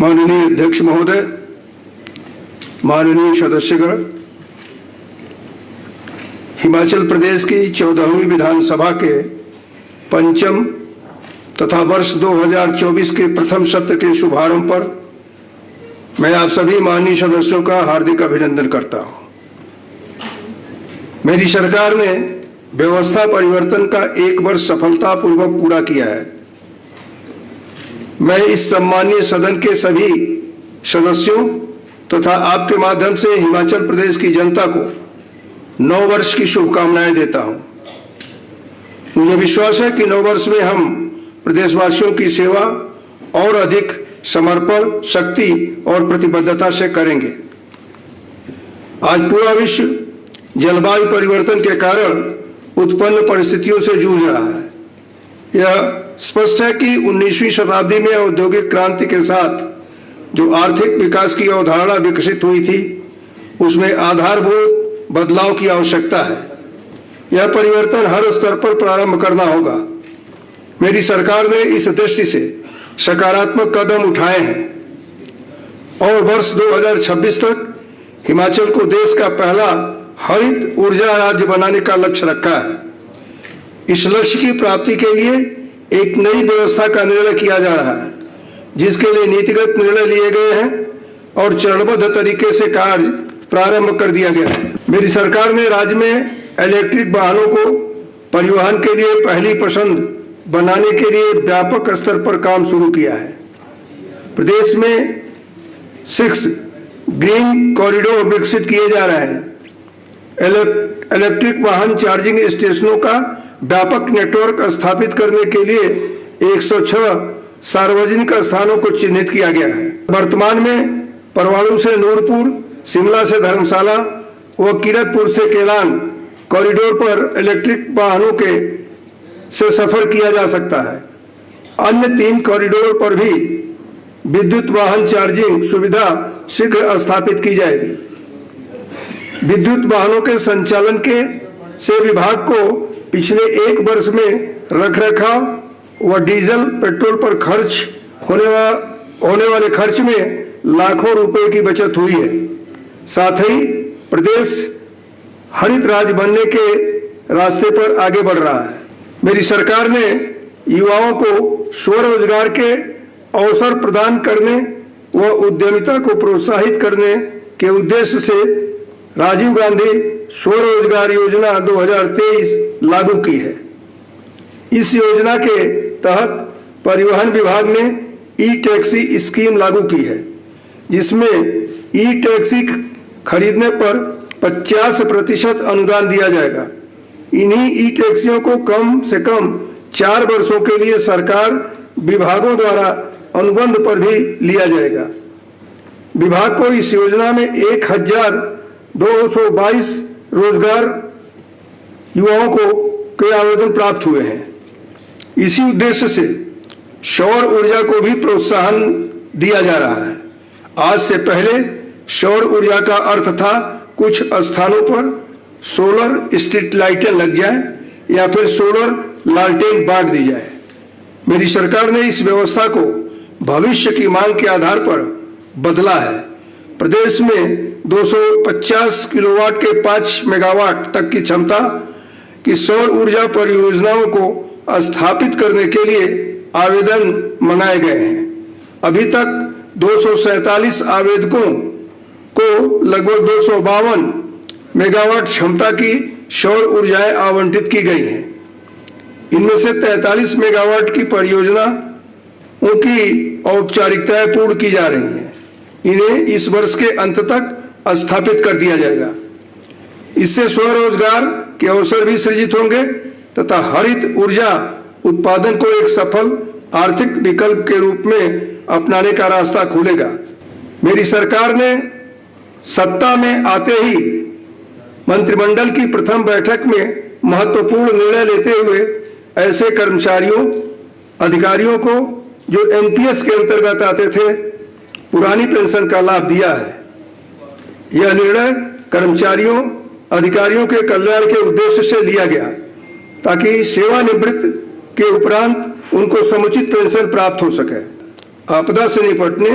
माननीय अध्यक्ष महोदय, माननीय सदस्यगण, हिमाचल प्रदेश की 14वीं विधानसभा के पंचम तथा वर्ष 2024 के प्रथम सत्र के शुभारंभ पर मैं आप सभी माननीय सदस्यों का हार्दिक अभिनंदन करता हूं। मेरी सरकार ने व्यवस्था परिवर्तन का 1 वर्ष सफलतापूर्वक पूरा किया है। मैं इस सम्मानीय सदन के सभी सदस्यों तथा आपके माध्यम से हिमाचल प्रदेश की जनता को 9 वर्ष की शुभकामनाएं देता हूं। मुझे विश्वास है कि 9 वर्ष में हम प्रदेशवासियों की सेवा और अधिक समर्पण, शक्ति और प्रतिबद्धता से करेंगे। आज पूरा विश्व जलवायु परिवर्तन के कारण उत्पन्न परिस्थितियों से जूझ रहा है। यह स्पष्ट है कि 19वीं शताब्दी में औद्योगिक क्रांति के साथ जो आर्थिक विकास की अवधारणा विकसित हुई थी, उसमें आधारभूत बदलाव की आवश्यकता है। यह परिवर्तन हर स्तर पर प्रारंभ करना होगा। मेरी सरकार ने इस दृष्टि से सकारात्मक कदम उठाए हैं और वर्ष 2026 तक हिमाचल को देश का पहला हरित ऊर्जा राज्य बनाने का लक्ष्य रखा है। इस लक्ष्य की प्राप्ति के लिए एक नई व्यवस्था का निर्णय किया जा रहा है, जिसके लिए नीतिगत निर्णय लिए गए हैं और चरणबद्ध तरीके से कार्य प्रारंभ कर दिया गया है। मेरी सरकार ने राज्य में इलेक्ट्रिक वाहनों को परिवहन के लिए पहली पसंद बनाने के लिए व्यापक स्तर पर काम शुरू किया है। प्रदेश में 6 ग्रीन कॉरिडोर विकसित किए जा रहे हैं। इलेक्ट्रिक वाहन चार्जिंग स्टेशनों का व्यापक नेटवर्क स्थापित करने के लिए 106 सार्वजनिक स्थानों को चिन्हित किया गया है। वर्तमान में परवाणु से नूरपुर, शिमला से धर्मशाला व किरतपुर से केलांग कॉरिडोर पर इलेक्ट्रिक वाहनों के से सफर किया जा सकता है। अन्य 3 कॉरिडोर पर भी विद्युत वाहन चार्जिंग सुविधा शीघ्र स्थापित की जाएगी। विद्युत वाहनों के संचालन के से विभाग को पिछले 1 वर्ष में रखरखाव व डीजल पेट्रोल पर खर्च होने वाले खर्च में लाखों रुपए की बचत हुई है। साथ ही प्रदेश हरित राज्य बनने के रास्ते पर आगे बढ़ रहा है। मेरी सरकार ने युवाओं को स्वरोजगार के अवसर प्रदान करने व उद्यमिता को प्रोत्साहित करने के उद्देश्य से राजीव गांधी स्वरोजगार योजना 2023 लागू की है। इस योजना के तहत परिवहन विभाग ने ई टैक्सी स्कीम लागू की है, जिसमें ई टैक्सी खरीदने पर 50% अनुदान दिया जाएगा। इन्हीं ई टैक्सियों को कम से कम 4 वर्षों के लिए सरकार विभागों द्वारा अनुबंध पर भी लिया जाएगा। विभाग को इस योजना में 1222 रोजगार युवाओं के आवेदन प्राप्त हुए हैं। इसी उद्देश्य से सौर ऊर्जा को भी प्रोत्साहन दिया जा रहा है। आज से पहले सौर ऊर्जा का अर्थ था कुछ स्थानों पर सोलर स्ट्रीट लाइटें लग जाए या फिर सोलर लालटेन बांट दी जाए। मेरी सरकार ने इस व्यवस्था को भविष्य की मांग के आधार पर बदला है। प्रदेश में 250 किलोवाट के 5 मेगावाट तक की क्षमता की सौर ऊर्जा परियोजनाओं को स्थापित करने के लिए आवेदन मनाए गए हैं। अभी तक 247 आवेदकों को लगभग 252 मेगावाट क्षमता की सौर ऊर्जाएं आवंटित की गई हैं। इनमें से 43 मेगावाट की परियोजनाओं की औपचारिकताएं पूर्ण की जा रही हैं। इन्हें इस वर्ष के अंत तक स्थापित कर दिया जाएगा। इससे स्वरोजगार के अवसर भी सृजित होंगे तथा हरित ऊर्जा उत्पादन को एक सफल आर्थिक विकल्प के रूप में अपनाने का रास्ता खुलेगा। मेरी सरकार ने सत्ता में आते ही मंत्रिमंडल की प्रथम बैठक में महत्वपूर्ण निर्णय लेते हुए ऐसे कर्मचारियों, अधिकारियों को जो एनपीएस के अंतर्गत आते थे, पुरानी पेंशन का लाभ दिया है। यह निर्णय कर्मचारियों, अधिकारियों के कल्याण के उद्देश्य से लिया गया ताकि सेवानिवृत्त के उपरांत उनको समुचित पेंशन प्राप्त हो सके। आपदा से निपटने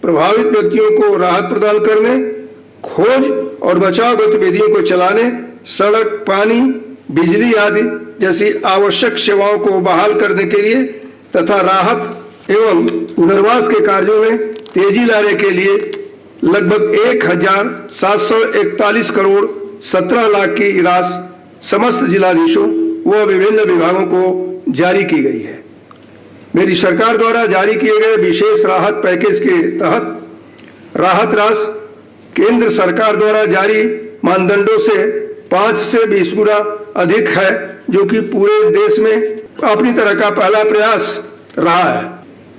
प्रभावित व्यक्तियों को राहत प्रदान करने, खोज और बचाव गतिविधियों को चलाने, सड़क, पानी, बिजली आदि जैसी आवश्यक सेवाओं को बहाल करने के लिए तथा राहत एवं पुनर्वास के कार्यों में तेजी लाने के लिए लगभग 1,741 करोड़ 17 लाख की राशि समस्त जिलाधीशों व विभिन्न विभागों को जारी की गई है। मेरी सरकार द्वारा जारी किए गए विशेष राहत पैकेज के तहत राहत राशि केंद्र सरकार द्वारा जारी मानदंडों से 5 से 20 गुना अधिक है, जो कि पूरे देश में अपनी तरह का पहला प्रयास रहा है।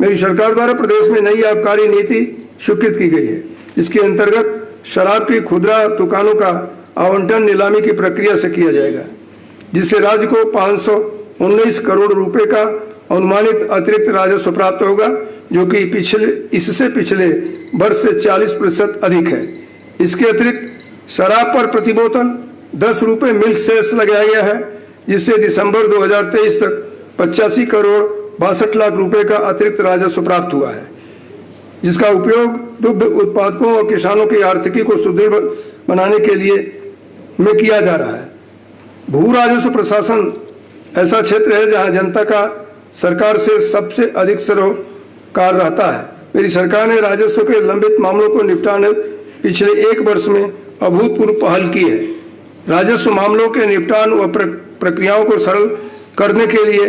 मेरी सरकार द्वारा प्रदेश में नई आबकारी नीति स्वीकृत की गई है, जिसके अंतर्गत शराब की खुदरा दुकानों का आवंटन नीलामी की प्रक्रिया से किया जाएगा, जिससे राज्य को 519 करोड़ रुपए का अनुमानित अतिरिक्त राजस्व प्राप्त होगा, जो कि इससे पिछले वर्ष से 40% अधिक है। इसके अतिरिक्त शराब पर प्रति बोतल 10 रुपए मिल्क सेस लगाया गया है, जिससे दिसंबर 2023 तक 85 करोड़ 62 लाख रुपए का अतिरिक्त राजस्व प्राप्त हुआ है, जिसका उपयोग दुग्ध उत्पादकों और किसानों की आर्थिकी को सुदृढ़ बनाने के लिए में किया जा रहा है। भू राजस्व प्रशासन ऐसा क्षेत्र है जहां जनता का सरकार से सबसे अधिक सरोकार रहता है। मेरी सरकार ने राजस्व के लंबित मामलों को निपटाने पिछले 1 वर्ष में अभूतपूर्व पहल की है। राजस्व मामलों के निपटान व प्रक्रियाओं को सरल करने के लिए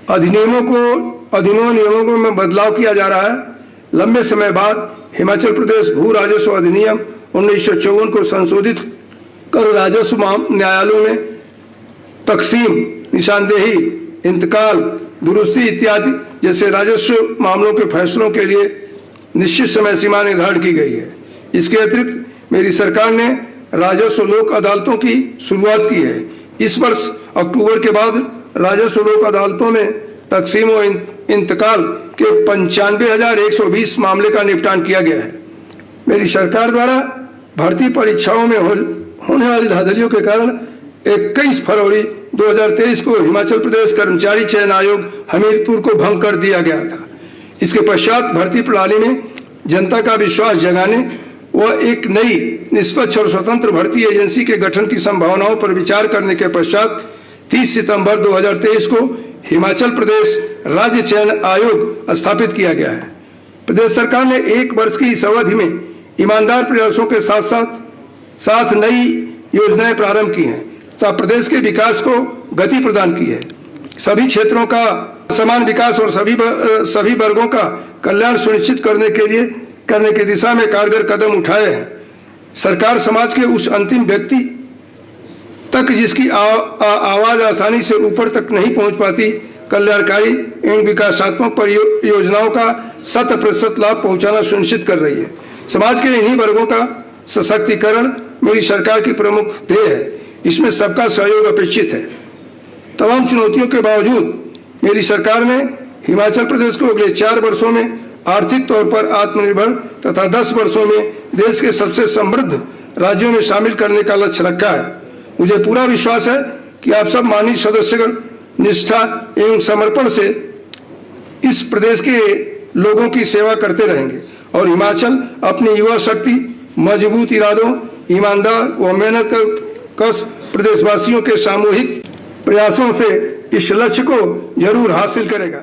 अधिनियमों में बदलाव किया जा रहा है। लंबे समय बाद हिमाचल प्रदेश भू राजस्व अधिनियम 1954 को संशोधित कर राजस्व न्यायालयों में तकसीम, निशानदेही, इंतकाल, दुरुस्ती इत्यादि जैसे राजस्व मामलों के फैसलों के लिए निश्चित समय सीमा निर्धारित की गई है। इसके अतिरिक्त मेरी सरकार ने राजस्व लोक अदालतों की शुरुआत की है। इस वर्ष अक्टूबर के बाद राजस्व लोक अदालतों में तकसीम व इंतकाल के 95,120 मामले का निपटान किया गया है। मेरी सरकार द्वारा भर्ती परीक्षाओं में होने वाली धांधलियों के कारण 21 फरवरी 2023 को हिमाचल प्रदेश कर्मचारी चयन आयोग हमीरपुर को भंग कर दिया गया था। इसके पश्चात भर्ती प्रणाली में जनता का विश्वास जगाने व एक नई निष्पक्ष और स्वतंत्र भर्ती एजेंसी के गठन की संभावनाओं पर विचार करने के पश्चात 30 सितंबर 2023 को हिमाचल प्रदेश राज्य चयन आयोग स्थापित किया गया है। प्रदेश सरकार ने 1 वर्ष की इस अवधि में ईमानदार प्रयासों के साथ नई योजनाएं प्रारंभ की हैं तथा प्रदेश के विकास को गति प्रदान की है। सभी क्षेत्रों का समान विकास और सभी वर्गों का कल्याण सुनिश्चित करने की दिशा में कारगर कदम उठाए हैं। सरकार समाज के उस अंतिम व्यक्ति तक जिसकी आवाज आसानी से ऊपर तक नहीं पहुंच पाती, कल्याणकारी एवं विकासात्मक परियोजनाओं का 100% लाभ पहुंचाना सुनिश्चित कर रही है। समाज के इन्हीं वर्गों का सशक्तिकरण मेरी सरकार की प्रमुख ध्येय है। इसमें सबका सहयोग अपेक्षित है। तमाम चुनौतियों के बावजूद मेरी सरकार ने हिमाचल प्रदेश को अगले 4 वर्षों में आर्थिक तौर पर आत्मनिर्भर तथा 10 वर्षों में देश के सबसे समृद्ध राज्यों में शामिल करने का लक्ष्य रखा है। मुझे पूरा विश्वास है कि आप सब माननीय सदस्यगण निष्ठा एवं समर्पण से इस प्रदेश के लोगों की सेवा करते रहेंगे और हिमाचल अपनी युवा शक्ति, मजबूत इरादों, ईमानदार व मेहनत कश प्रदेशवासियों के सामूहिक प्रयासों से इस लक्ष्य को जरूर हासिल करेगा।